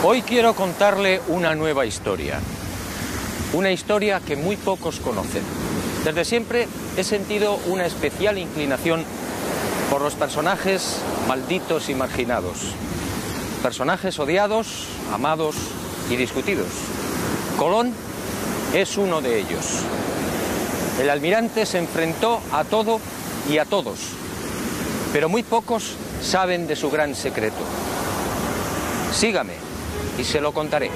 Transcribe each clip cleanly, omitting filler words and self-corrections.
Hoy quiero contarle una nueva historia. Una historia que muy pocos conocen. Desde siempre he sentido una especial inclinación por los personajes malditos y marginados. Personajes odiados, amados y discutidos. Colón es uno de ellos. El almirante se enfrentó a todo y a todos, pero muy pocos saben de su gran secreto. Sígame y se lo contaré.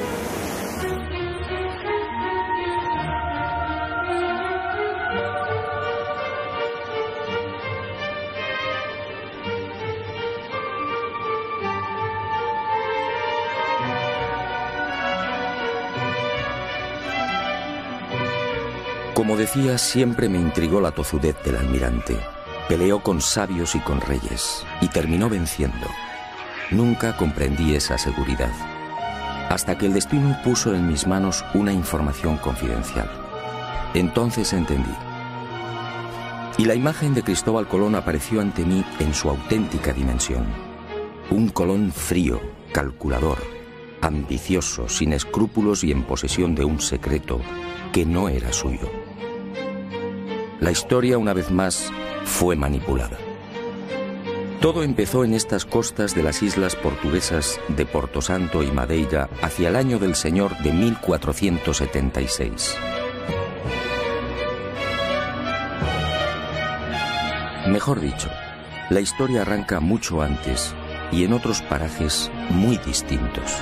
Como decía, siempre me intrigó la tozudez del almirante. Peleó con sabios y con reyes, y terminó venciendo. Nunca comprendí esa seguridad, hasta que el destino puso en mis manos una información confidencial. Entonces entendí. Y la imagen de Cristóbal Colón apareció ante mí en su auténtica dimensión. Un Colón frío, calculador, ambicioso, sin escrúpulos y en posesión de un secreto que no era suyo. La historia, una vez más, fue manipulada. Todo empezó en estas costas de las islas portuguesas de Porto Santo y Madeira hacia el año del Señor de 1476. Mejor dicho, la historia arranca mucho antes y en otros parajes muy distintos.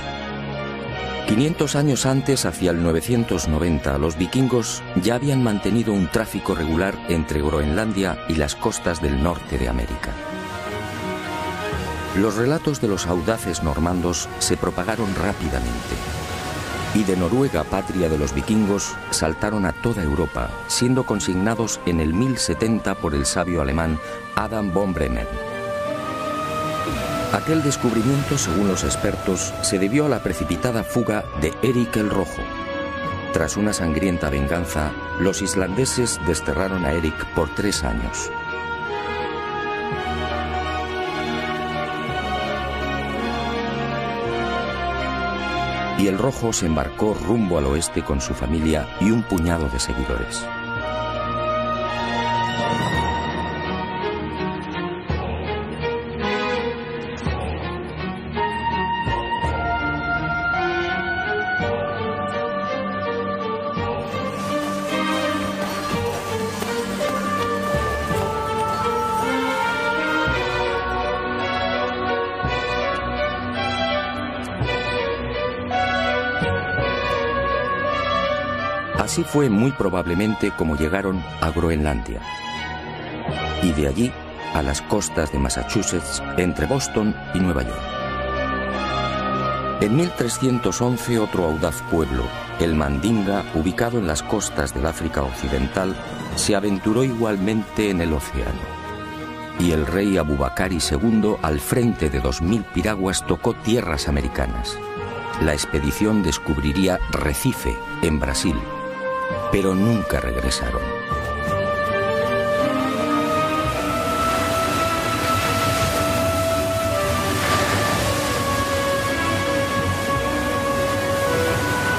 500 años antes, hacia el 990, los vikingos ya habían mantenido un tráfico regular entre Groenlandia y las costas del norte de América. Los relatos de los audaces normandos se propagaron rápidamente, y de Noruega, patria de los vikingos, saltaron a toda Europa, siendo consignados en el 1070 por el sabio alemán Adam von Bremen. Aquel descubrimiento, según los expertos, se debió a la precipitada fuga de Erik el Rojo. Tras una sangrienta venganza, los islandeses desterraron a Erik por 3 años. Y el Rojo se embarcó rumbo al oeste con su familia y un puñado de seguidores. Así fue muy probablemente como llegaron a Groenlandia, y de allí a las costas de Massachusetts, entre Boston y Nueva York. En 1311 otro audaz pueblo, el Mandinga, ubicado en las costas del África Occidental, se aventuró igualmente en el océano, y el rey Abubakari II, al frente de 2000 piraguas, tocó tierras americanas. La expedición descubriría Recife, en Brasil, pero nunca regresaron.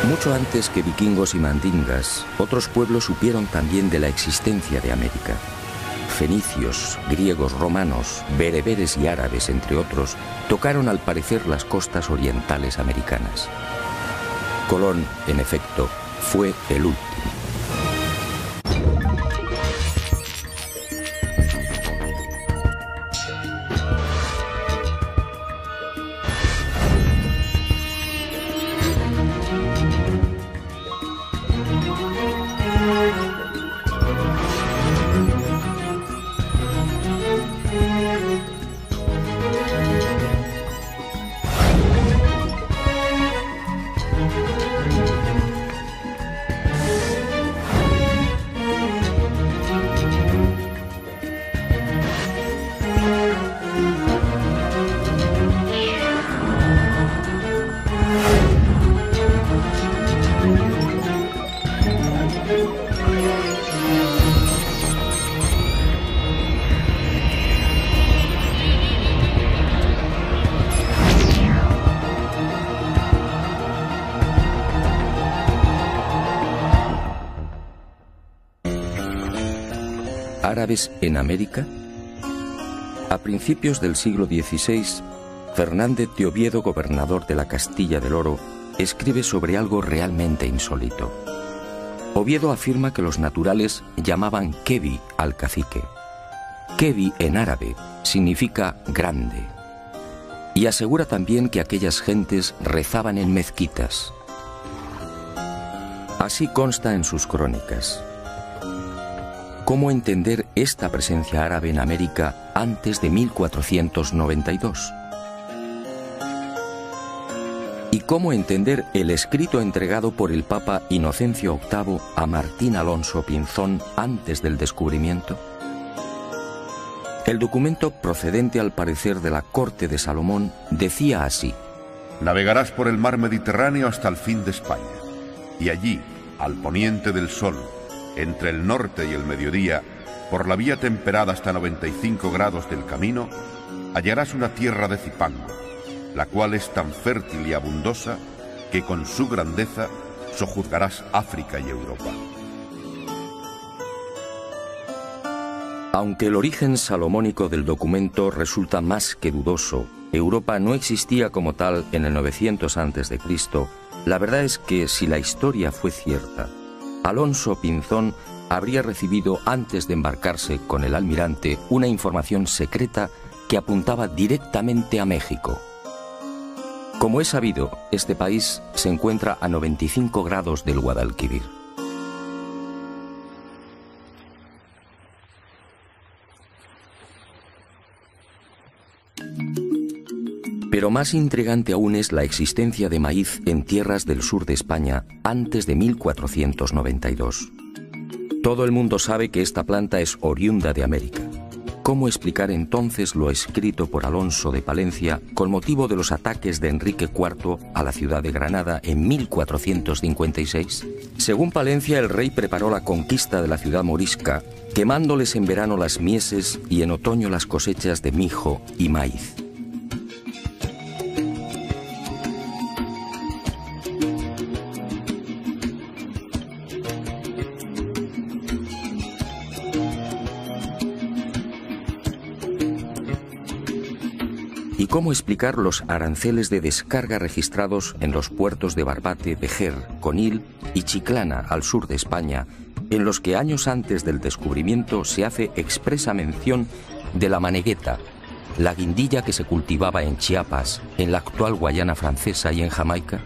Mucho antes que vikingos y mandingas, otros pueblos supieron también de la existencia de América. Fenicios, griegos, romanos, bereberes y árabes, entre otros, tocaron al parecer las costas orientales americanas. Colón, en efecto, fue el último. árabes en América? A principios del siglo XVI, Fernández de Oviedo, gobernador de la Castilla del Oro, escribe sobre algo realmente insólito. Oviedo afirma que los naturales llamaban Kebi al cacique. Kebi en árabe significa grande. Y asegura también que aquellas gentes rezaban en mezquitas. Así consta en sus crónicas. ¿Cómo entender esta presencia árabe en América antes de 1492? ¿Y cómo entender el escrito entregado por el Papa Inocencio VIII a Martín Alonso Pinzón antes del descubrimiento? El documento, procedente al parecer de la corte de Salomón, decía así: navegarás por el mar Mediterráneo hasta el fin de España, y allí, al poniente del sol, entre el norte y el mediodía, por la vía temperada hasta 95 grados del camino, hallarás una tierra de Cipango, la cual es tan fértil y abundosa que con su grandeza sojuzgarás África y Europa. Aunque el origen salomónico del documento resulta más que dudoso, Europa no existía como tal en el 900 a.C., la verdad es que si la historia fue cierta, Alonso Pinzón habría recibido antes de embarcarse con el almirante una información secreta que apuntaba directamente a México. Como es sabido, este país se encuentra a 95 grados del Guadalquivir. Pero más intrigante aún es la existencia de maíz en tierras del sur de España antes de 1492. Todo el mundo sabe que esta planta es oriunda de América. ¿Cómo explicar entonces lo escrito por Alonso de Palencia con motivo de los ataques de Enrique IV a la ciudad de Granada en 1456? Según Palencia, el rey preparó la conquista de la ciudad morisca, quemándoles en verano las mieses y en otoño las cosechas de mijo y maíz. ¿Y cómo explicar los aranceles de descarga registrados en los puertos de Barbate, Vejer, Conil y Chiclana, al sur de España, en los que años antes del descubrimiento se hace expresa mención de la manegueta, la guindilla que se cultivaba en Chiapas, en la actual Guayana Francesa y en Jamaica?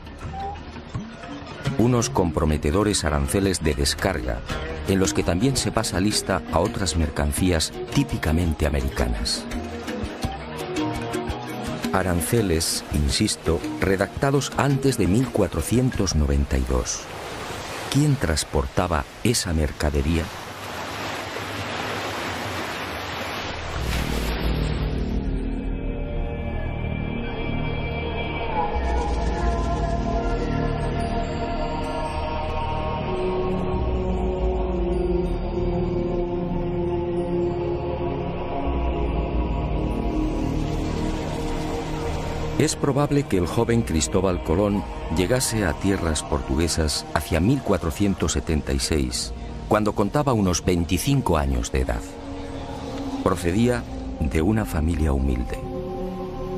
Unos comprometedores aranceles de descarga, en los que también se pasa lista a otras mercancías típicamente americanas. Aranceles, insisto, redactados antes de 1492. ¿Quién transportaba esa mercadería? Es probable que el joven Cristóbal Colón llegase a tierras portuguesas hacia 1476, cuando contaba unos 25 años de edad. Procedía de una familia humilde.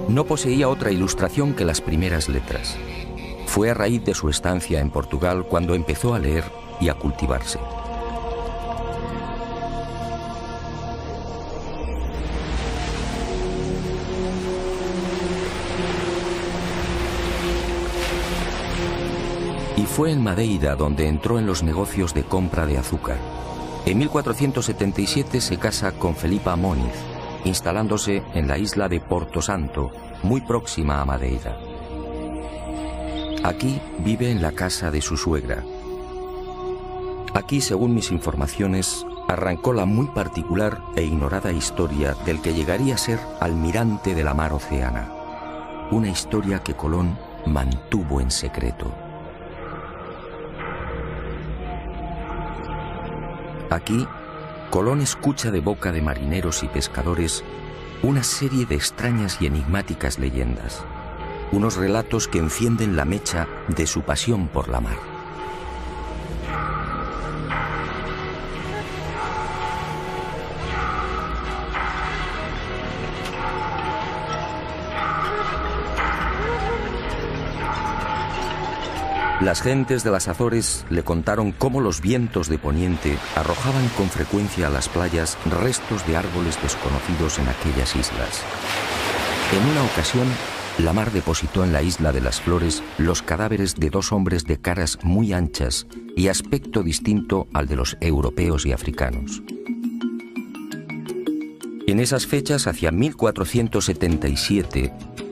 No poseía otra ilustración que las primeras letras. Fue a raíz de su estancia en Portugal cuando empezó a leer y a cultivarse. Y fue en Madeira donde entró en los negocios de compra de azúcar. En 1477 se casa con Felipa Móniz, instalándose en la isla de Porto Santo, muy próxima a Madeira. Aquí vive en la casa de su suegra. Aquí, según mis informaciones, arrancó la muy particular e ignorada historia del que llegaría a ser almirante de la mar Oceana. Una historia que Colón mantuvo en secreto. Aquí, Colón escucha de boca de marineros y pescadores una serie de extrañas y enigmáticas leyendas, unos relatos que encienden la mecha de su pasión por la mar. Las gentes de las Azores le contaron cómo los vientos de poniente arrojaban con frecuencia a las playas restos de árboles desconocidos en aquellas islas. En una ocasión, la mar depositó en la isla de las Flores los cadáveres de 2 hombres de caras muy anchas y aspecto distinto al de los europeos y africanos. En esas fechas, hacia 1477,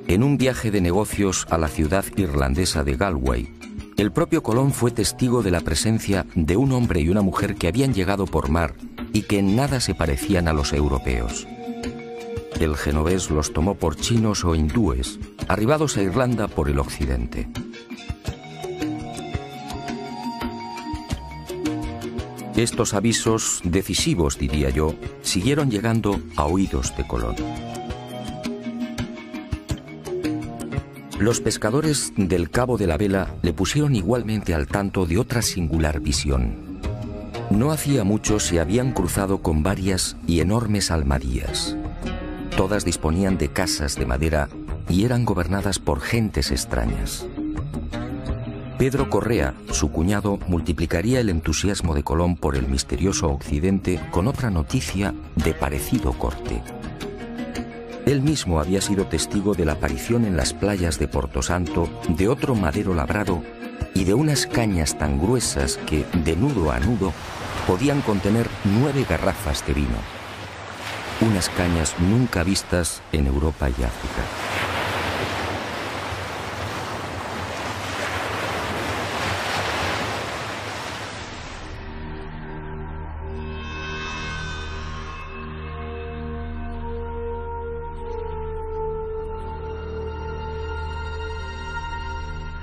en un viaje de negocios a la ciudad irlandesa de Galway, el propio Colón fue testigo de la presencia de un hombre y una mujer que habían llegado por mar y que en nada se parecían a los europeos. El genovés los tomó por chinos o hindúes, arribados a Irlanda por el occidente. Estos avisos, decisivos diría yo, siguieron llegando a oídos de Colón. Los pescadores del Cabo de la Vela le pusieron igualmente al tanto de otra singular visión. No hacía mucho se habían cruzado con varias y enormes almadías. Todas disponían de casas de madera y eran gobernadas por gentes extrañas. Pedro Correa, su cuñado, multiplicaría el entusiasmo de Colón por el misterioso occidente con otra noticia de parecido corte. Él mismo había sido testigo de la aparición en las playas de Porto Santo de otro madero labrado y de unas cañas tan gruesas que, de nudo a nudo, podían contener 9 garrafas de vino. Unas cañas nunca vistas en Europa y África.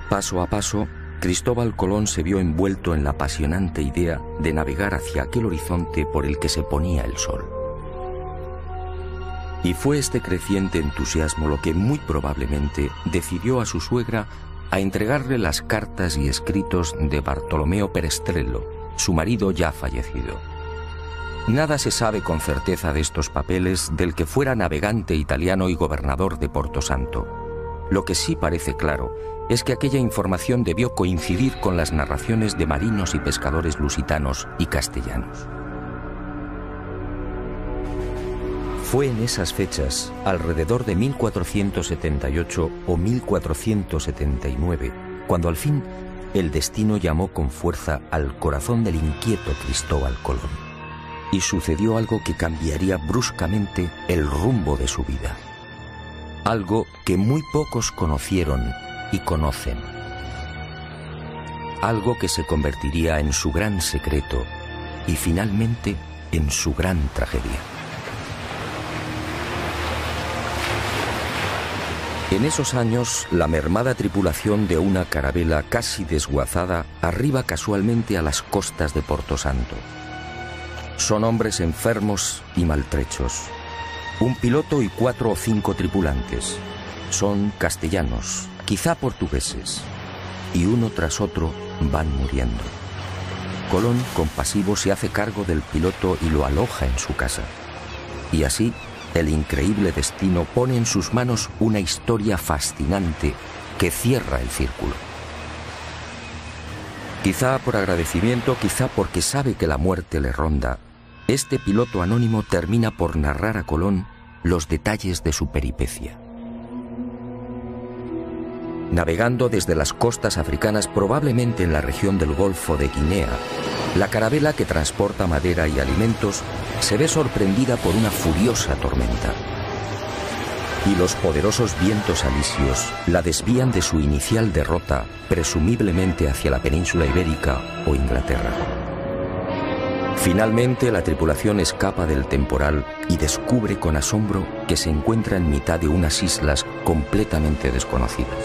Paso a paso, Cristóbal Colón se vio envuelto en la apasionante idea de navegar hacia aquel horizonte por el que se ponía el sol. Y fue este creciente entusiasmo lo que muy probablemente decidió a su suegra a entregarle las cartas y escritos de Bartolomeo Perestrello, su marido ya fallecido. Nada se sabe con certeza de estos papeles del que fuera navegante italiano y gobernador de Porto Santo. Lo que sí parece claro es que aquella información debió coincidir con las narraciones de marinos y pescadores lusitanos y castellanos. Fue en esas fechas, alrededor de 1478 o 1479, cuando al fin el destino llamó con fuerza al corazón del inquieto Cristóbal Colón. Y sucedió algo que cambiaría bruscamente el rumbo de su vida. Algo que muy pocos conocieron y conocen. Algo que se convertiría en su gran secreto y finalmente en su gran tragedia. En esos años, la mermada tripulación de una carabela casi desguazada arriba casualmente a las costas de Porto Santo. Son hombres enfermos y maltrechos. Un piloto y 4 o 5 tripulantes. Son castellanos, quizá portugueses, y uno tras otro van muriendo. Colón, compasivo, se hace cargo del piloto y lo aloja en su casa. Y así, el increíble destino pone en sus manos una historia fascinante que cierra el círculo. Quizá por agradecimiento, quizá porque sabe que la muerte le ronda, este piloto anónimo termina por narrar a Colón los detalles de su peripecia. Navegando desde las costas africanas, probablemente en la región del Golfo de Guinea, la carabela que transporta madera y alimentos se ve sorprendida por una furiosa tormenta. Y los poderosos vientos alisios la desvían de su inicial derrota, presumiblemente hacia la península ibérica o Inglaterra. Finalmente, la tripulación escapa del temporal y descubre con asombro que se encuentra en mitad de unas islas completamente desconocidas.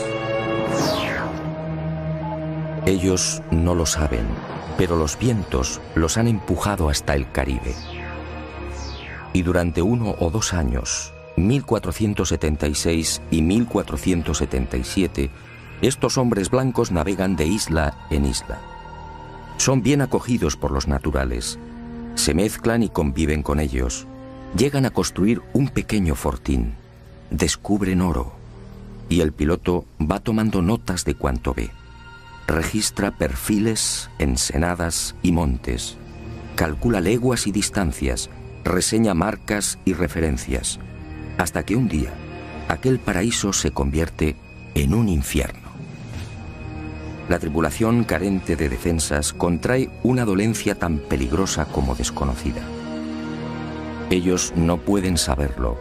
Ellos no lo saben, pero los vientos los han empujado hasta el Caribe. Y durante 1 o 2 años, 1476 y 1477, estos hombres blancos navegan de isla en isla. Son bien acogidos por los naturales, se mezclan y conviven con ellos, llegan a construir un pequeño fortín, descubren oro, y el piloto va tomando notas de cuanto ve. registra perfiles, ensenadas y montes, calcula leguas y distancias, reseña marcas y referencias, hasta que un día aquel paraíso se convierte en un infierno. La tripulación, carente de defensas, contrae una dolencia tan peligrosa como desconocida. Ellos no pueden saberlo,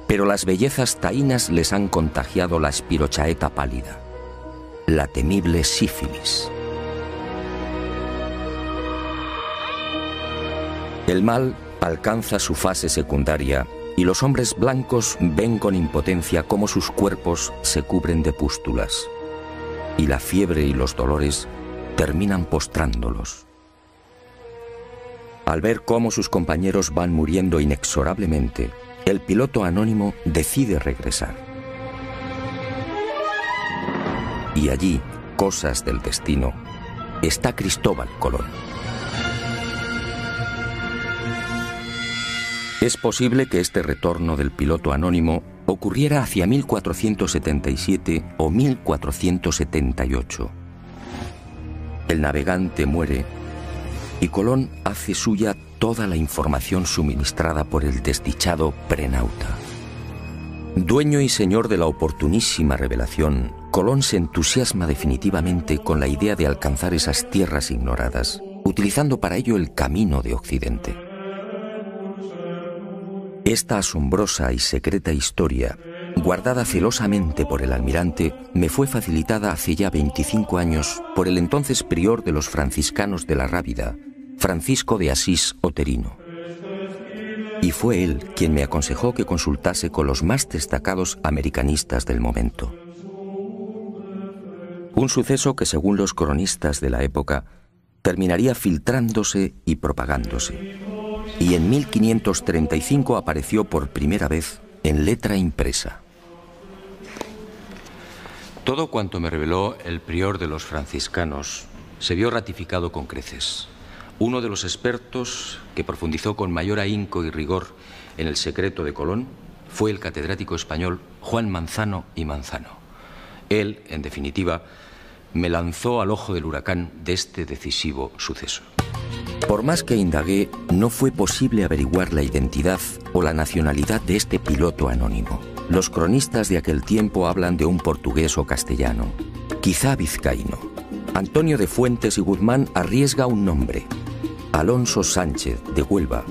pero las bellezas taínas les han contagiado la espirochaeta pálida, la temible sífilis. El mal alcanza su fase secundaria y los hombres blancos ven con impotencia cómo sus cuerpos se cubren de pústulas, y la fiebre y los dolores terminan postrándolos. Al ver cómo sus compañeros van muriendo inexorablemente, el piloto anónimo decide regresar. Y allí, cosas del destino, está Cristóbal Colón. Es posible que este retorno del piloto anónimo ocurriera hacia 1477 o 1478. El navegante muere y Colón hace suya toda la información suministrada por el desdichado prenauta. Dueño y señor de la oportunísima revelación, Colón se entusiasma definitivamente con la idea de alcanzar esas tierras ignoradas, utilizando para ello el camino de Occidente. Esta asombrosa y secreta historia, guardada celosamente por el almirante, me fue facilitada hace ya 25 años por el entonces prior de los franciscanos de la Rábida, Francisco de Asís Oterino. Y fue él quien me aconsejó que consultase con los más destacados americanistas del momento. Un suceso que, según los cronistas de la época, terminaría filtrándose y propagándose. Y en 1535 apareció por primera vez en letra impresa. Todo cuanto me reveló el prior de los franciscanos se vio ratificado con creces. Uno de los expertos que profundizó con mayor ahínco y rigor en el secreto de Colón fue el catedrático español Juan Manzano y Manzano. Él, en definitiva, me lanzó al ojo del huracán de este decisivo suceso. Por más que indagué, no fue posible averiguar la identidad o la nacionalidad de este piloto anónimo. Los cronistas de aquel tiempo hablan de un portugués o castellano, quizá vizcaíno. Antonio de Fuentes y Guzmán arriesga un nombre, Alonso Sánchez de Huelva,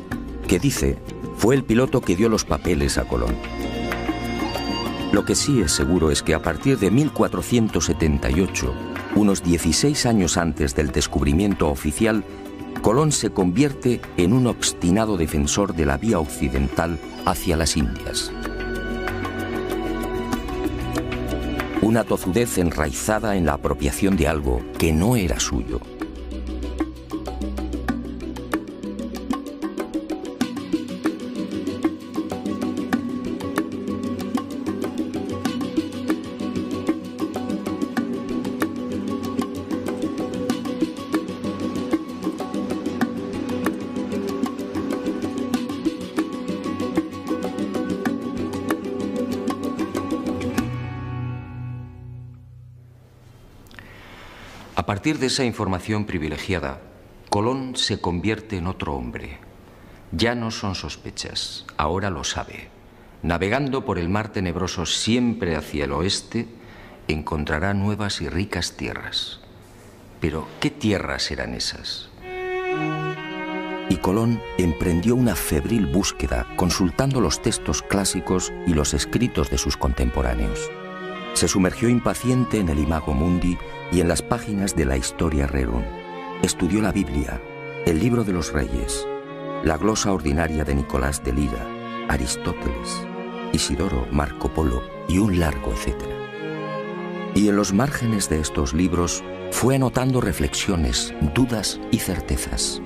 que dice fue el piloto que dio los papeles a Colón. Lo que sí es seguro es que a partir de 1478, unos 16 años antes del descubrimiento oficial, Colón se convierte en un obstinado defensor de la vía occidental hacia las Indias. Una tozudez enraizada en la apropiación de algo que no era suyo. A partir de esa información privilegiada, Colón se convierte en otro hombre. Ya no son sospechas, ahora lo sabe. Navegando por el mar tenebroso siempre hacia el oeste, encontrará nuevas y ricas tierras. Pero, ¿qué tierras eran esas? Y Colón emprendió una febril búsqueda, consultando los textos clásicos y los escritos de sus contemporáneos. Se sumergió impaciente en el Imago Mundi y en las páginas de la Historia Rerum. Estudió la Biblia, el Libro de los Reyes, la glosa ordinaria de Nicolás de Lira, Aristóteles, Isidoro, Marco Polo y un largo etcétera. Y en los márgenes de estos libros fue anotando reflexiones, dudas y certezas.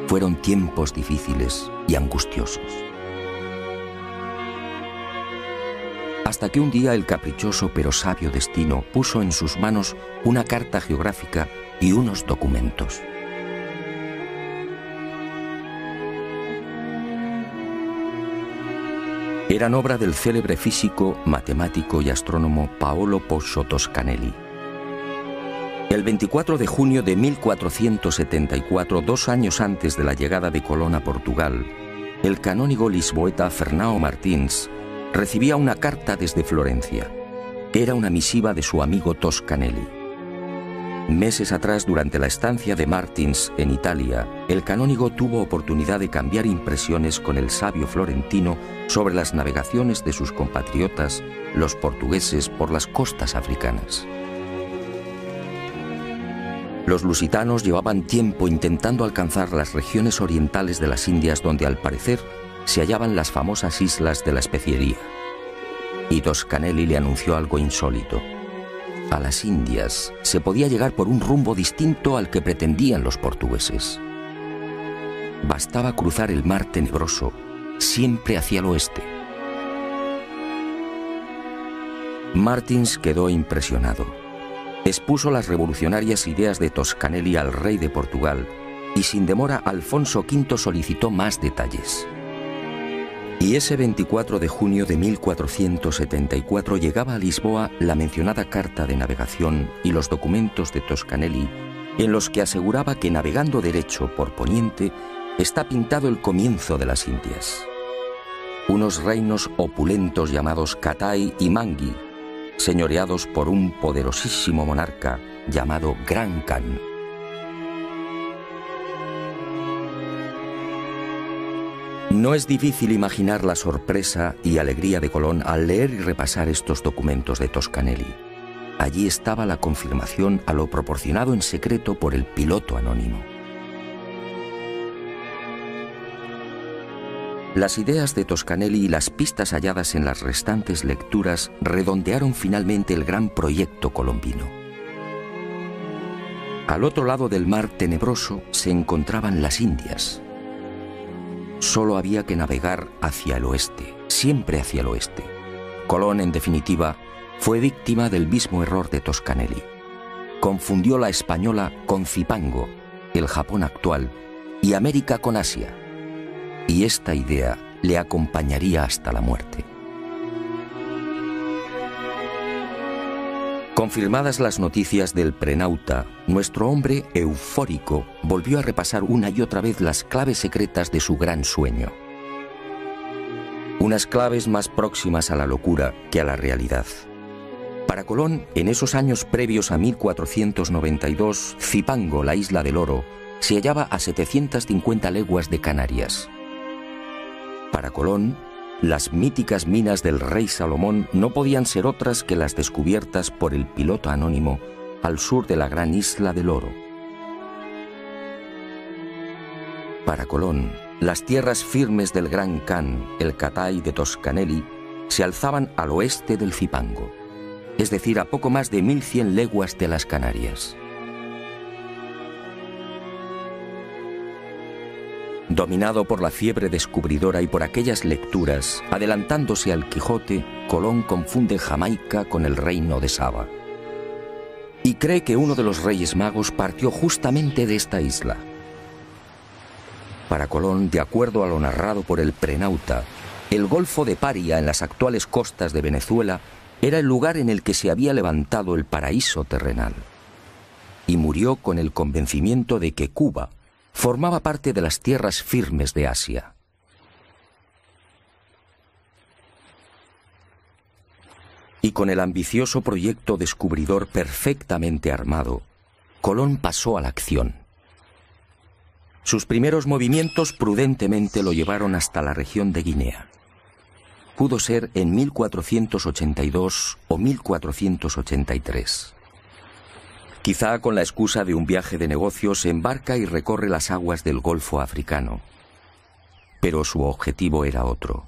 Fueron tiempos difíciles y angustiosos. Hasta que un día el caprichoso pero sabio destino puso en sus manos una carta geográfica y unos documentos. Eran obra del célebre físico, matemático y astrónomo Paolo Pozzo Toscanelli. El 24 de junio de 1474, 2 años antes de la llegada de Colón a Portugal, el canónigo lisboeta Fernão Martins recibía una carta desde Florencia. Era una misiva de su amigo Toscanelli. Meses atrás, durante la estancia de Martins en Italia, el canónigo tuvo oportunidad de cambiar impresiones con el sabio florentino sobre las navegaciones de sus compatriotas, los portugueses, por las costas africanas. Los lusitanos llevaban tiempo intentando alcanzar las regiones orientales de las Indias, donde al parecer se hallaban las famosas islas de la especiería. Y Toscanelli le anunció algo insólito. A las Indias se podía llegar por un rumbo distinto al que pretendían los portugueses. Bastaba cruzar el mar tenebroso, siempre hacia el oeste. Martins quedó impresionado. Expuso las revolucionarias ideas de Toscanelli al rey de Portugal y sin demora Alfonso V solicitó más detalles. Y ese 24 de junio de 1474 llegaba a Lisboa la mencionada carta de navegación y los documentos de Toscanelli, en los que aseguraba que navegando derecho por poniente está pintado el comienzo de las Indias. Unos reinos opulentos llamados Catai y Mangui, señoreados por un poderosísimo monarca llamado Gran Khan. No es difícil imaginar la sorpresa y alegría de Colón al leer y repasar estos documentos de Toscanelli. Allí estaba la confirmación a lo proporcionado en secreto por el piloto anónimo. Las ideas de Toscanelli y las pistas halladas en las restantes lecturas redondearon finalmente el gran proyecto colombino. Al otro lado del mar tenebroso se encontraban las Indias. Solo había que navegar hacia el oeste, siempre hacia el oeste. Colón, en definitiva, fue víctima del mismo error de Toscanelli. Confundió la española con Zipango, el Japón actual, y América con Asia. Y esta idea le acompañaría hasta la muerte. Confirmadas las noticias del prenauta, nuestro hombre eufórico volvió a repasar una y otra vez las claves secretas de su gran sueño. Unas claves más próximas a la locura que a la realidad. Para Colón, en esos años previos a 1492, Zipango, la isla del oro, se hallaba a 750 leguas de Canarias. Para Colón, las míticas minas del rey Salomón no podían ser otras que las descubiertas por el piloto anónimo al sur de la gran isla del oro. Para Colón, las tierras firmes del Gran Khan, el Catai de Toscanelli, se alzaban al oeste del Zipango, es decir, a poco más de 1100 leguas de las Canarias. Dominado por la fiebre descubridora y por aquellas lecturas, adelantándose al Quijote, Colón confunde Jamaica con el reino de Saba. Y cree que uno de los reyes magos partió justamente de esta isla. Para Colón, de acuerdo a lo narrado por el prenauta, el Golfo de Paria, en las actuales costas de Venezuela, era el lugar en el que se había levantado el paraíso terrenal. Y murió con el convencimiento de que Cuba formaba parte de las tierras firmes de Asia. Y con el ambicioso proyecto descubridor perfectamente armado, Colón pasó a la acción. Sus primeros movimientos prudentemente lo llevaron hasta la región de Guinea. Pudo ser en 1482 o 1483. Quizá con la excusa de un viaje de negocios se embarca y recorre las aguas del Golfo africano. Pero su objetivo era otro.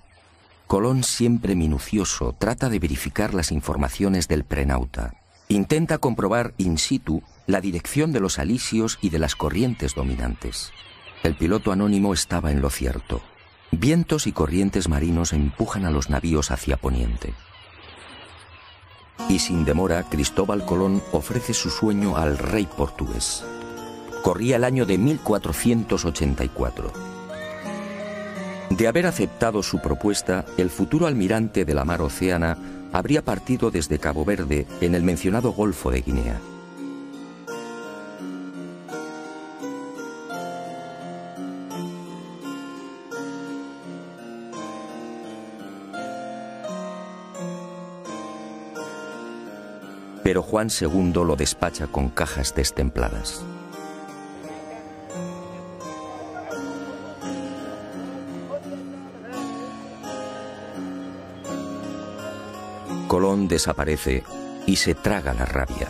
Colón, siempre minucioso, trata de verificar las informaciones del prenauta. Intenta comprobar in situ la dirección de los alisios y de las corrientes dominantes. El piloto anónimo estaba en lo cierto. Vientos y corrientes marinos empujan a los navíos hacia poniente. Y sin demora, Cristóbal Colón ofrece su sueño al rey portugués. Corría el año de 1484. De haber aceptado su propuesta, el futuro almirante de la mar Océana habría partido desde Cabo Verde en el mencionado Golfo de Guinea. Pero Juan II lo despacha con cajas destempladas. Colón desaparece y se traga la rabia.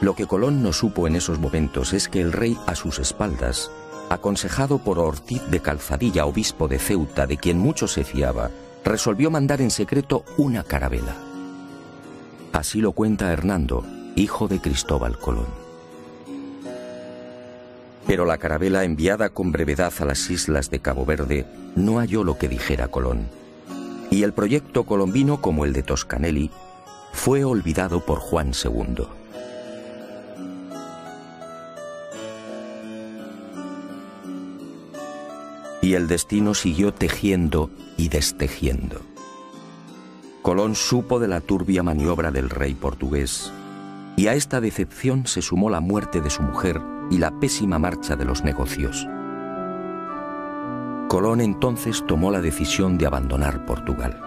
Lo que Colón no supo en esos momentos es que el rey, a sus espaldas, aconsejado por Ortiz de Calzadilla, obispo de Ceuta, de quien mucho se fiaba, resolvió mandar en secreto una carabela. Así lo cuenta Hernando, hijo de Cristóbal Colón. Pero la carabela, enviada con brevedad a las islas de Cabo Verde, no halló lo que dijera Colón. Y el proyecto colombino, como el de Toscanelli, fue olvidado por Juan II. Y el destino siguió tejiendo y destejiendo. Colón supo de la turbia maniobra del rey portugués, y a esta decepción se sumó la muerte de su mujer y la pésima marcha de los negocios. Colón entonces tomó la decisión de abandonar Portugal.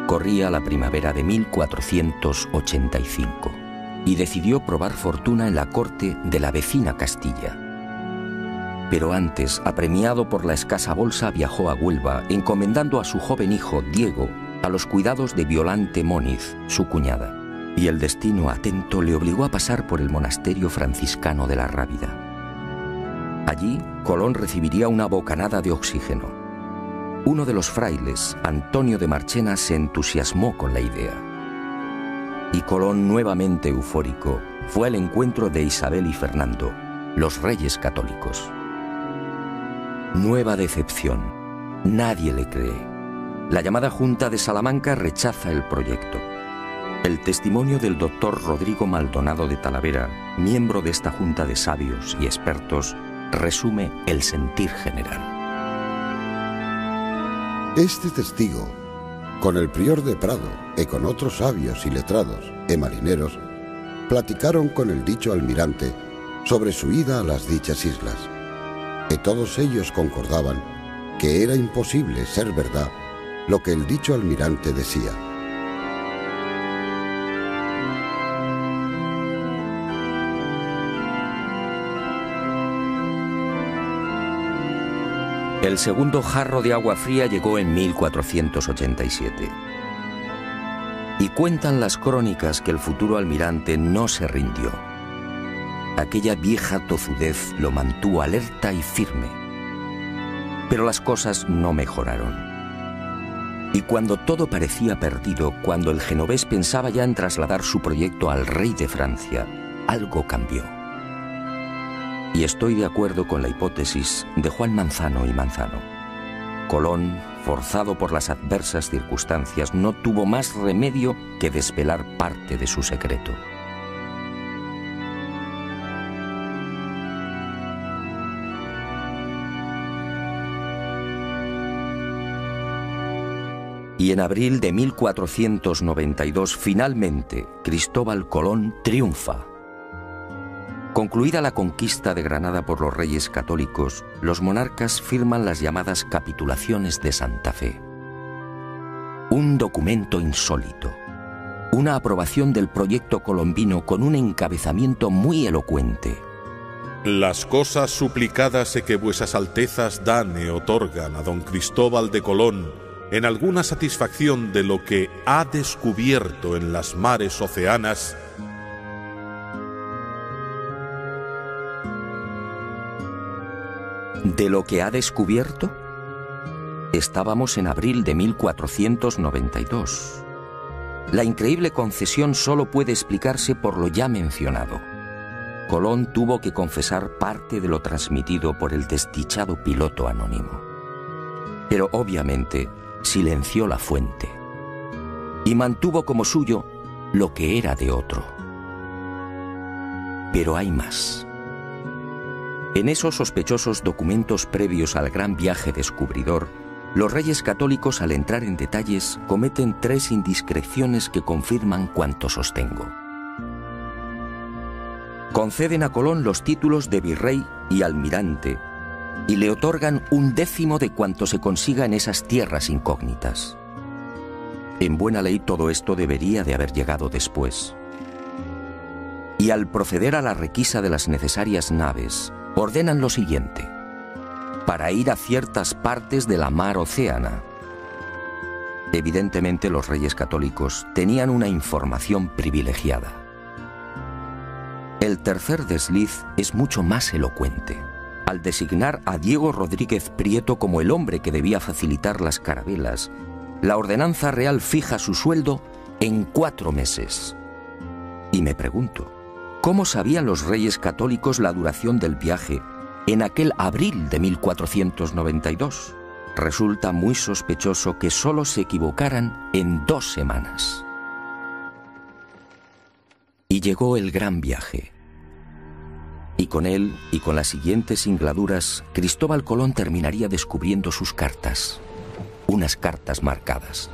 Corría la primavera de 1485 y decidió probar fortuna en la corte de la vecina Castilla. Pero antes, apremiado por la escasa bolsa, viajó a Huelva, encomendando a su joven hijo, Diego, a los cuidados de Violante Móniz, su cuñada. Y el destino atento le obligó a pasar por el monasterio franciscano de la Rábida. Allí, Colón recibiría una bocanada de oxígeno. Uno de los frailes, Antonio de Marchena, se entusiasmó con la idea. Y Colón, nuevamente eufórico, fue al encuentro de Isabel y Fernando, los reyes católicos. Nueva decepción. Nadie le cree. La llamada Junta de Salamanca rechaza el proyecto. El testimonio del doctor Rodrigo Maldonado de Talavera, miembro de esta junta de sabios y expertos, resume el sentir general. Este testigo, con el prior de Prado y con otros sabios y letrados y marineros, platicaron con el dicho almirante sobre su ida a las dichas islas, y todos ellos concordaban que era imposible ser verdad lo que el dicho almirante decía. El segundo jarro de agua fría llegó en 1487. Y cuentan las crónicas que el futuro almirante no se rindió. Aquella vieja tozudez lo mantuvo alerta y firme. Pero las cosas no mejoraron. Y cuando todo parecía perdido, cuando el genovés pensaba ya en trasladar su proyecto al rey de Francia, algo cambió. Y estoy de acuerdo con la hipótesis de Juan Manzano y Manzano. Colón, forzado por las adversas circunstancias, no tuvo más remedio que desvelar parte de su secreto. Y en abril de 1492, finalmente, Cristóbal Colón triunfa. Concluida la conquista de Granada por los reyes católicos, los monarcas firman las llamadas capitulaciones de Santa Fe. Un documento insólito, una aprobación del proyecto colombino con un encabezamiento muy elocuente. Las cosas suplicadas que vuesas altezas dan e otorgan a don Cristóbal de Colón en alguna satisfacción de lo que ha descubierto en las mares oceanas, ¿de lo que ha descubierto? Estábamos en abril de 1492. La increíble concesión solo puede explicarse por lo ya mencionado. Colón tuvo que confesar parte de lo transmitido por el desdichado piloto anónimo. Pero obviamente silenció la fuente y mantuvo como suyo lo que era de otro. Pero hay más. En esos sospechosos documentos previos al gran viaje descubridor, los reyes católicos, al entrar en detalles, cometen 3 indiscreciones que confirman cuanto sostengo. Conceden a Colón los títulos de virrey y almirante y le otorgan 1/10 de cuanto se consiga en esas tierras incógnitas. En buena ley todo esto debería de haber llegado después. Y al proceder a la requisa de las necesarias naves, ordenan lo siguiente: para ir a ciertas partes de la mar Océana. Evidentemente los reyes católicos tenían una información privilegiada. El tercer desliz es mucho más elocuente. Al designar a Diego Rodríguez Prieto como el hombre que debía facilitar las carabelas, la ordenanza real fija su sueldo en 4 meses. Y me pregunto, ¿cómo sabían los reyes católicos la duración del viaje en aquel abril de 1492? Resulta muy sospechoso que solo se equivocaran en 2 semanas. Y llegó el gran viaje. Y con él, y con las siguientes singladuras, Cristóbal Colón terminaría descubriendo sus cartas. Unas cartas marcadas.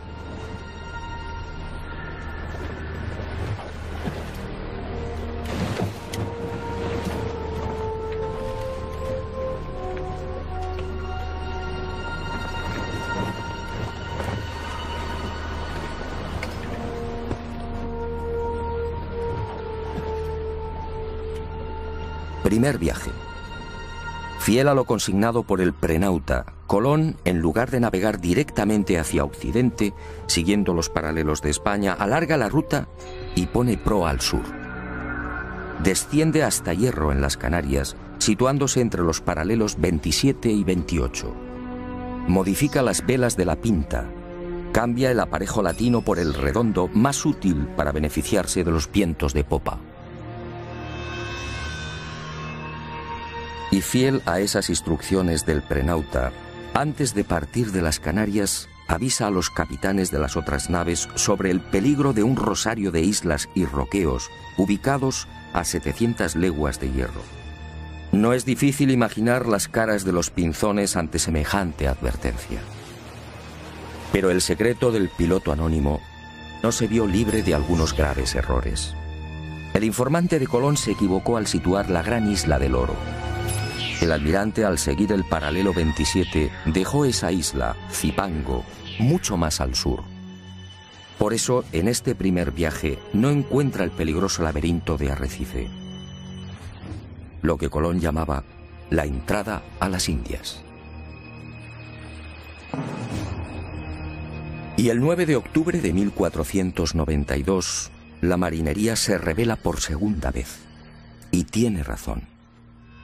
Primer viaje. Fiel a lo consignado por el prenauta, Colón, en lugar de navegar directamente hacia Occidente, siguiendo los paralelos de España, alarga la ruta y pone proa al sur. Desciende hasta Hierro, en las Canarias, situándose entre los paralelos 27 y 28. Modifica las velas de la Pinta, cambia el aparejo latino por el redondo, más útil para beneficiarse de los vientos de popa. Y fiel a esas instrucciones del prenauta, antes de partir de las Canarias, avisa a los capitanes de las otras naves sobre el peligro de un rosario de islas y roqueos ubicados a 700 leguas de Hierro. No es difícil imaginar las caras de los pinzones ante semejante advertencia. Pero el secreto del piloto anónimo no se vio libre de algunos graves errores. El informante de Colón se equivocó al situar la gran isla del Oro. El almirante, al seguir el paralelo 27, dejó esa isla, Zipango, mucho más al sur. Por eso, en este primer viaje, no encuentra el peligroso laberinto de Arrecife, lo que Colón llamaba la entrada a las Indias. Y el 9 de octubre de 1492, la marinería se revela por segunda vez. Y tiene razón.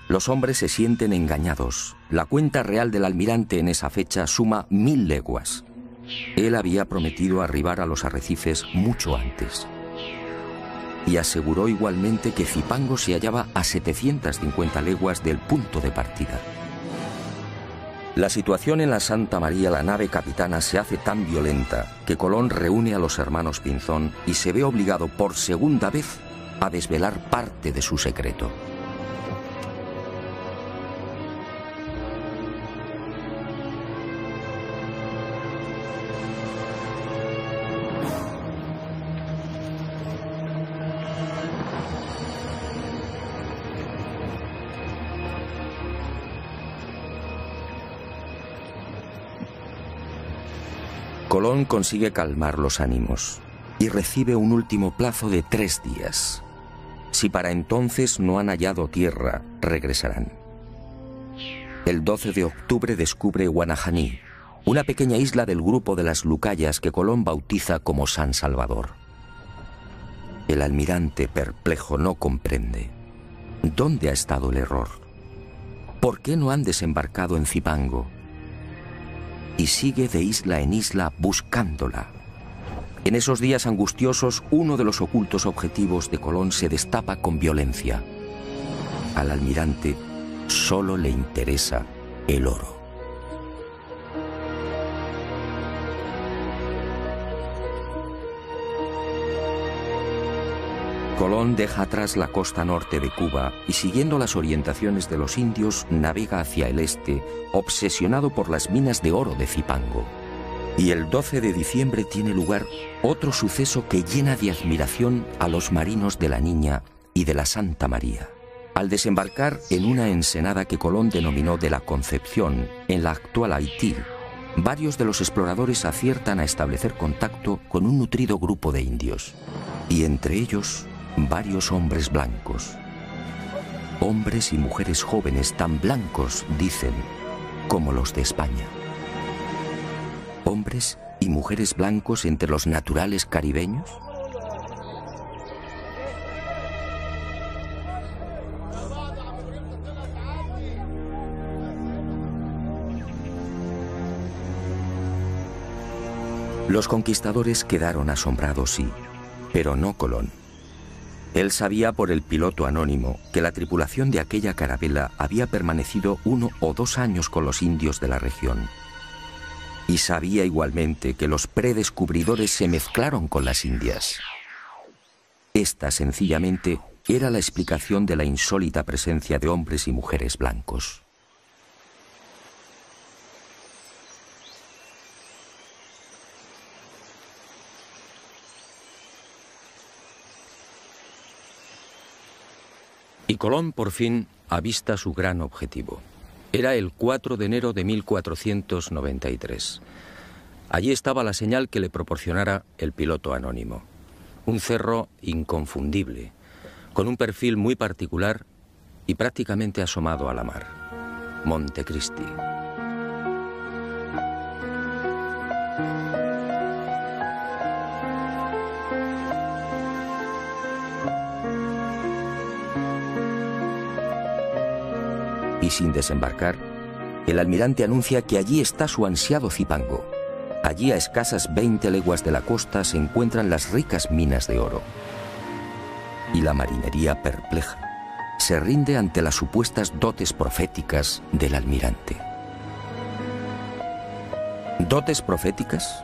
Los hombres se sienten engañados. La cuenta real del almirante en esa fecha suma 1000 leguas. Él había prometido arribar a los arrecifes mucho antes. Y aseguró igualmente que Zipango se hallaba a 750 leguas del punto de partida. La situación en la Santa María, la nave capitana, se hace tan violenta que Colón reúne a los hermanos Pinzón y se ve obligado por segunda vez a desvelar parte de su secreto. Colón consigue calmar los ánimos y recibe un último plazo de 3 días. Si para entonces no han hallado tierra, regresarán. El 12 de octubre descubre Guanajaní, una pequeña isla del grupo de las Lucayas que Colón bautiza como San Salvador. El almirante, perplejo, no comprende. ¿Dónde ha estado el error? ¿Por qué no han desembarcado en Zipango? Y sigue de isla en isla buscándola. En esos días angustiosos, uno de los ocultos objetivos de Colón se destapa con violencia. Al almirante solo le interesa el oro. Colón deja atrás la costa norte de Cuba y, siguiendo las orientaciones de los indios, navega hacia el este, obsesionado por las minas de oro de Zipango. Y el 12 de diciembre tiene lugar otro suceso que llena de admiración a los marinos de la Niña y de la Santa María. Al desembarcar en una ensenada que Colón denominó de la Concepción, en la actual Haití, varios de los exploradores aciertan a establecer contacto con un nutrido grupo de indios, y entre ellos varios hombres blancos. Hombres y mujeres jóvenes tan blancos, dicen, como los de España. ¿Hombres y mujeres blancos entre los naturales caribeños? Los conquistadores quedaron asombrados, sí, pero no Colón. Él sabía por el piloto anónimo que la tripulación de aquella carabela había permanecido 1 o 2 años con los indios de la región. Y sabía igualmente que los predescubridores se mezclaron con las indias. Esta, sencillamente, era la explicación de la insólita presencia de hombres y mujeres blancos. Y Colón por fin avista su gran objetivo. Era el 4 de enero de 1493. Allí estaba la señal que le proporcionara el piloto anónimo. Un cerro inconfundible, con un perfil muy particular y prácticamente asomado a la mar. Montecristi. Y sin desembarcar, el almirante anuncia que allí está su ansiado Zipango. Allí, a escasas 20 leguas de la costa, se encuentran las ricas minas de oro. Y la marinería, perpleja, se rinde ante las supuestas dotes proféticas del almirante. ¿Dotes proféticas?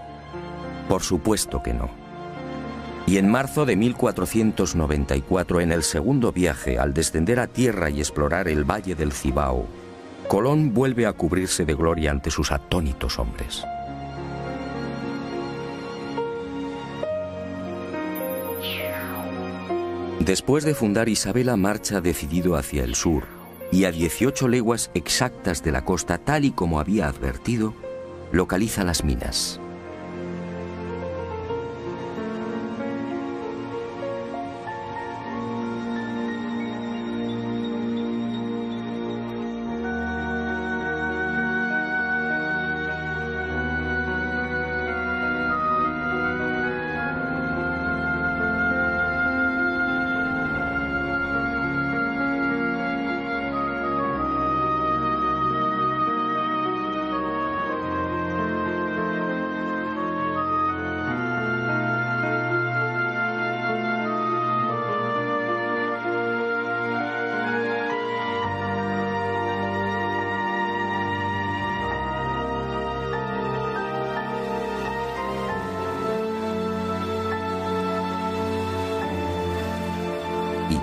Por supuesto que no. Y en marzo de 1494, en el segundo viaje, al descender a tierra y explorar el valle del Cibao, Colón vuelve a cubrirse de gloria ante sus atónitos hombres. Después de fundar Isabela, marcha decidido hacia el sur, y a 18 leguas exactas de la costa, tal y como había advertido, localiza las minas.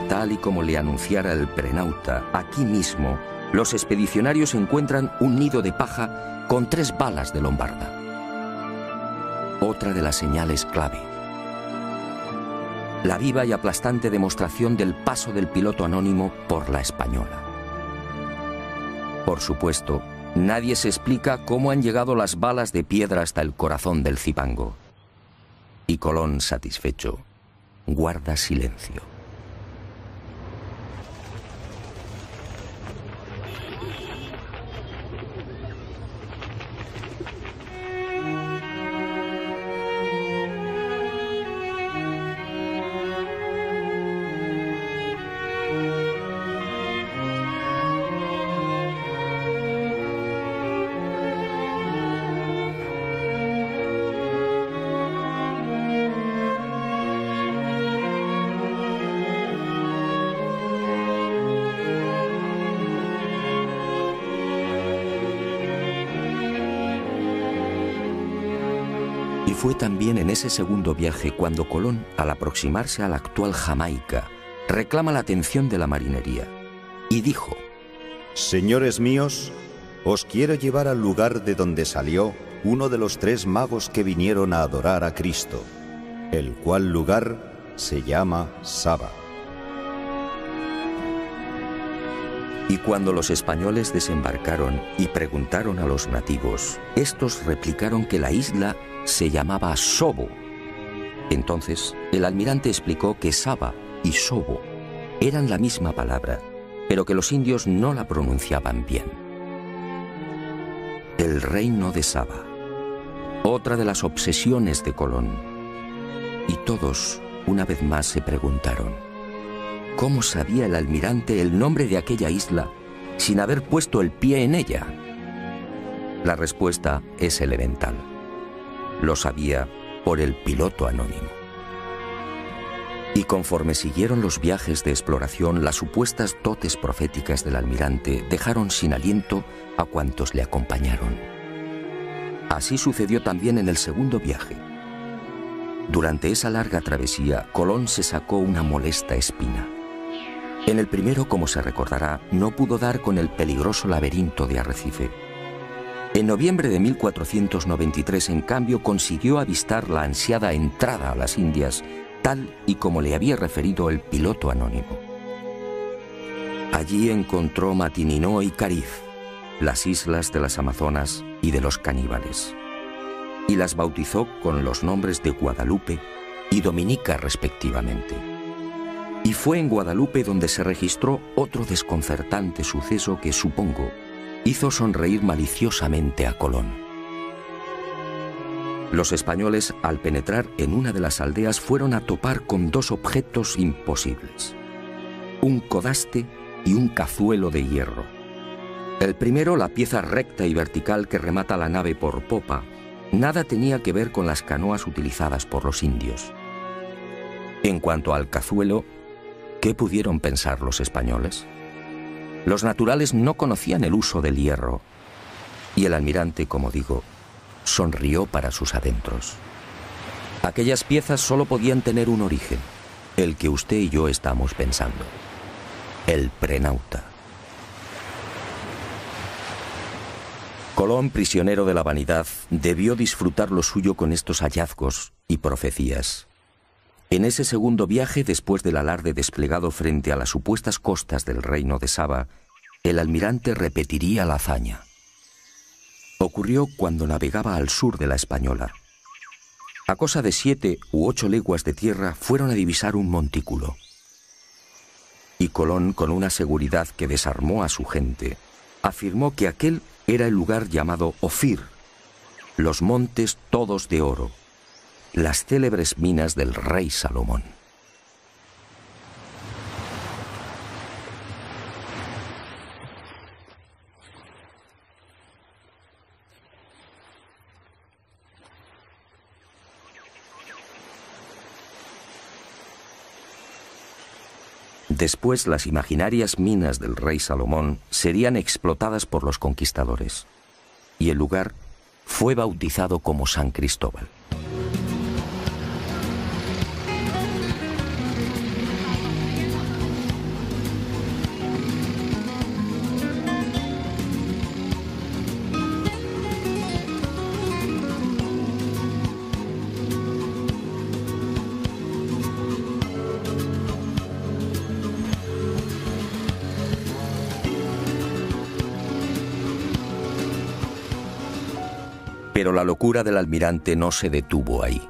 Tal y como le anunciara el prenauta, aquí mismo, los expedicionarios encuentran un nido de paja con 3 balas de lombarda. Otra de las señales clave. La viva y aplastante demostración del paso del piloto anónimo por la Española. Por supuesto, nadie se explica cómo han llegado las balas de piedra hasta el corazón del Zipango. Y Colón, satisfecho, guarda silencio. Fue también en ese segundo viaje cuando Colón, al aproximarse a la actual Jamaica, reclama la atención de la marinería y dijo: Señores míos, os quiero llevar al lugar de donde salió uno de los 3 magos que vinieron a adorar a Cristo, el cual lugar se llama Saba. Y cuando los españoles desembarcaron y preguntaron a los nativos, estos replicaron que la isla se llamaba Sobo. Entonces, el almirante explicó que Saba y Sobo eran la misma palabra, pero que los indios no la pronunciaban bien. El reino de Saba, otra de las obsesiones de Colón. Y todos, una vez más, se preguntaron, ¿cómo sabía el almirante el nombre de aquella isla sin haber puesto el pie en ella? La respuesta es elemental. Lo sabía por el piloto anónimo. Y conforme siguieron los viajes de exploración, las supuestas dotes proféticas del almirante dejaron sin aliento a cuantos le acompañaron. Así sucedió también en el segundo viaje. Durante esa larga travesía, Colón se sacó una molesta espina. En el primero, como se recordará, no pudo dar con el peligroso laberinto de Arrecife. En noviembre de 1493, en cambio, consiguió avistar la ansiada entrada a las Indias, tal y como le había referido el piloto anónimo. Allí encontró Matininó y Cariz, las islas de las Amazonas y de los caníbales, y las bautizó con los nombres de Guadalupe y Dominica respectivamente. Y fue en Guadalupe donde se registró otro desconcertante suceso que, supongo, hizo sonreír maliciosamente a Colón. Los españoles, al penetrar en una de las aldeas, fueron a topar con dos objetos imposibles: un codaste y un cazuelo de hierro. El primero, la pieza recta y vertical que remata la nave por popa, nada tenía que ver con las canoas utilizadas por los indios. En cuanto al cazuelo, ¿qué pudieron pensar los españoles? Los naturales no conocían el uso del hierro, y el almirante, como digo, sonrió para sus adentros. Aquellas piezas solo podían tener un origen, el que usted y yo estamos pensando: el prenauta. Colón, prisionero de la vanidad, debió disfrutar lo suyo con estos hallazgos y profecías. En ese segundo viaje, después del alarde desplegado frente a las supuestas costas del reino de Saba, el almirante repetiría la hazaña. Ocurrió cuando navegaba al sur de la Española. A cosa de 7 u 8 leguas de tierra fueron a divisar un montículo. Y Colón, con una seguridad que desarmó a su gente, afirmó que aquel era el lugar llamado Ofir, los montes todos de oro, las célebres minas del rey Salomón. Después, las imaginarias minas del rey Salomón serían explotadas por los conquistadores, y el lugar fue bautizado como San Cristóbal. Pero la locura del almirante no se detuvo ahí.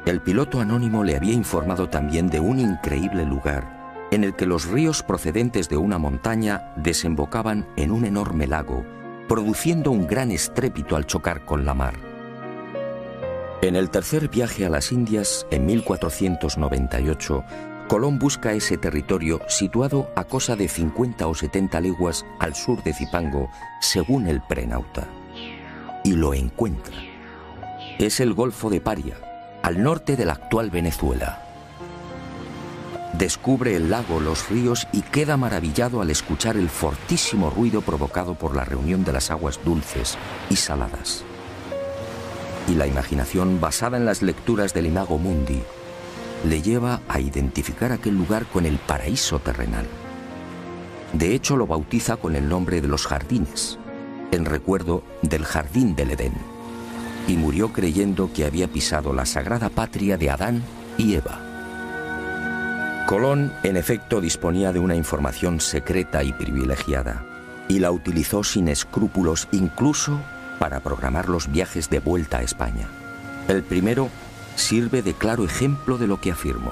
El piloto anónimo le había informado también de un increíble lugar en el que los ríos procedentes de una montaña desembocaban en un enorme lago, produciendo un gran estrépito al chocar con la mar. En el tercer viaje a las Indias, en 1498, Colón busca ese territorio situado a cosa de 50 o 70 leguas al sur de Zipango, según el prenauta. Y lo encuentra. Es el Golfo de Paria, al norte de la actual Venezuela. Descubre el lago, los ríos y queda maravillado al escuchar el fortísimo ruido provocado por la reunión de las aguas dulces y saladas. Y la imaginación, basada en las lecturas del Imago Mundi, le lleva a identificar aquel lugar con el paraíso terrenal. De hecho, lo bautiza con el nombre de los jardines, en recuerdo del jardín del Edén, y murió creyendo que había pisado la sagrada patria de Adán y Eva. Colón, en efecto, disponía de una información secreta y privilegiada, y la utilizó sin escrúpulos incluso para programar los viajes de vuelta a España. El primero sirve de claro ejemplo de lo que afirmo.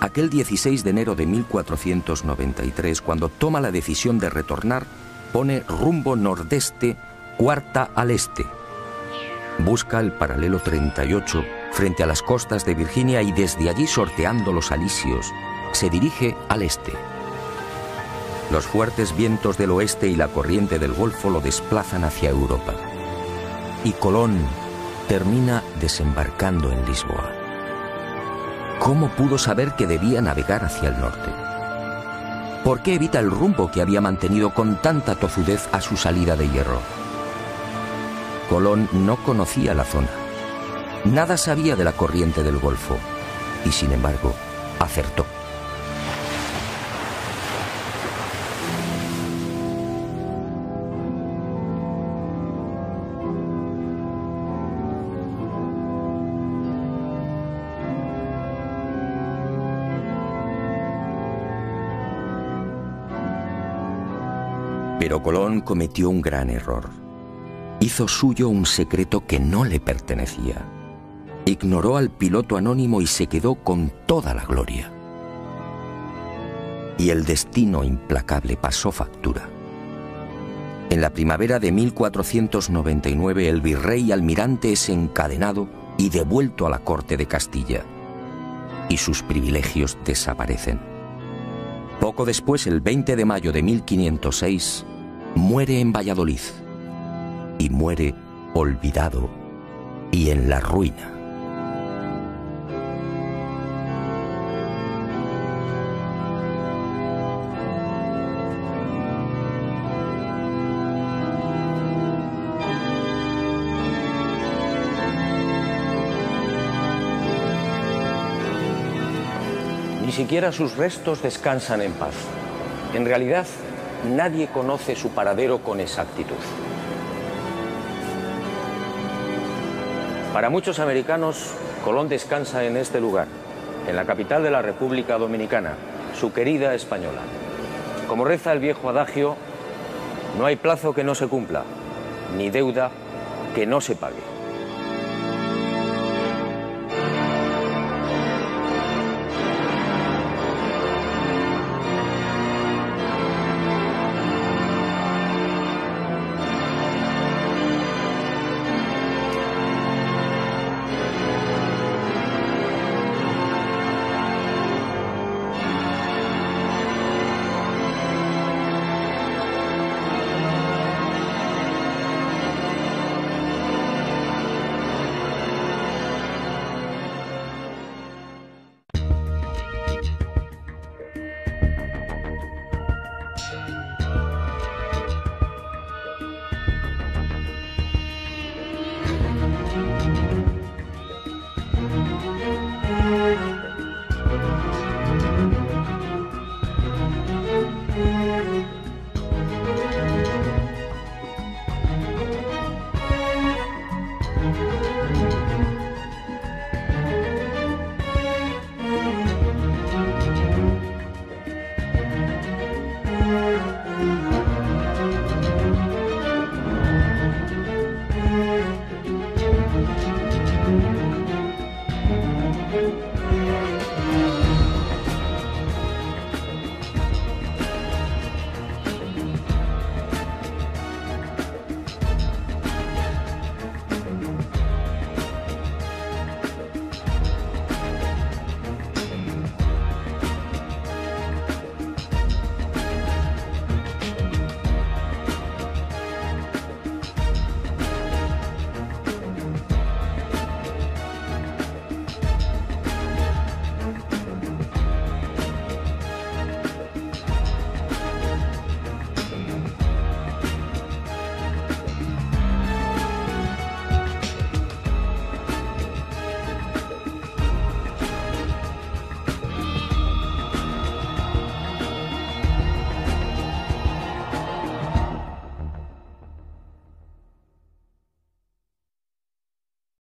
Aquel 16 de enero de 1493, cuando toma la decisión de retornar, pone rumbo nordeste, cuarta al este. Busca el paralelo 38 frente a las costas de Virginia y desde allí, sorteando los alisios, se dirige al este. Los fuertes vientos del oeste y la corriente del Golfo lo desplazan hacia Europa. Y Colón termina desembarcando en Lisboa. ¿Cómo pudo saber que debía navegar hacia el norte? ¿Por qué evita el rumbo que había mantenido con tanta tozudez a su salida de Hierro? Colón no conocía la zona. Nada sabía de la corriente del Golfo. Y sin embargo, acertó. Pero Colón cometió un gran error. Hizo suyo un secreto que no le pertenecía. Ignoró al piloto anónimo y se quedó con toda la gloria. Y el destino implacable pasó factura. En la primavera de 1499 el virrey almirante es encadenado y devuelto a la corte de Castilla. Y sus privilegios desaparecen. Poco después, el 20 de mayo de 1506, muere en Valladolid. Y muere olvidado y en la ruina. Ni siquiera sus restos descansan en paz. En realidad, nadie conoce su paradero con exactitud. Para muchos americanos, Colón descansa en este lugar, en la capital de la República Dominicana, su querida Española. Como reza el viejo adagio, no hay plazo que no se cumpla, ni deuda que no se pague.